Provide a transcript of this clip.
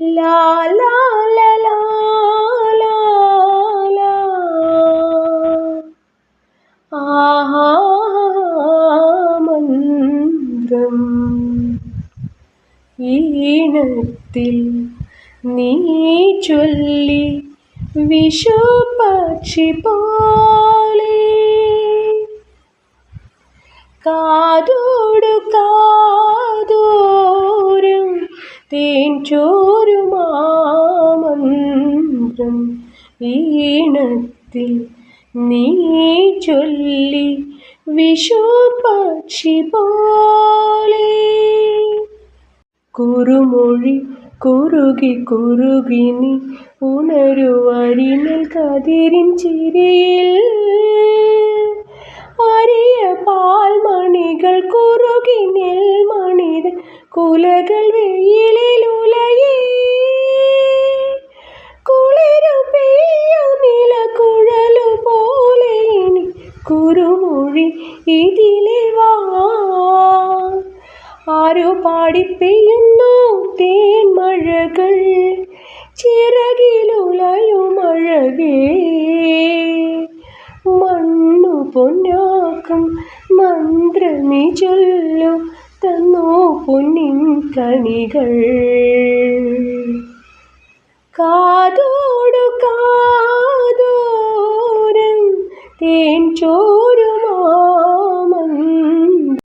ലാ ലാ ലാ ലാ ലാ ലാ. ആഹാ മന്ത്രം ഈണത്തിൽ നീ ചൊല്ലി വിഷുപക്ഷി പോലെ കാതോടു കാതോരം തേൻ ചോരുമാമന്ത്രം ഈണത്തിൽ നീ ചൊല്ലി വിഷുപക്ഷി പോലെ കുറുമൊഴി കുറുകി കുറുകി നീ ഉണരുവരിനിൽ കതിരിൻ ചിരിയിൽ അരിയ പാൽമണികൾ കുറുകി നെൽമണിത കുലകൾ വെയിലിൽ ഉലയേ കുളിരു പെയ്യു നിലക്കുഴലു പോലെ ഇനി കുറുമൊഴി ഇതിലെ വാ ആരോ പാടിപ്പെയ്യുന്നു തേൻമഴകൾ ചിറകിലുലയുമഴകേ മണ്ണു പൊന്നാക്കും മന്ത്രമി ചൊല്ലു തന്നോ പൊന്നിൻ കണികൾ കാതോടു കാതോരം തേൻ ചോരു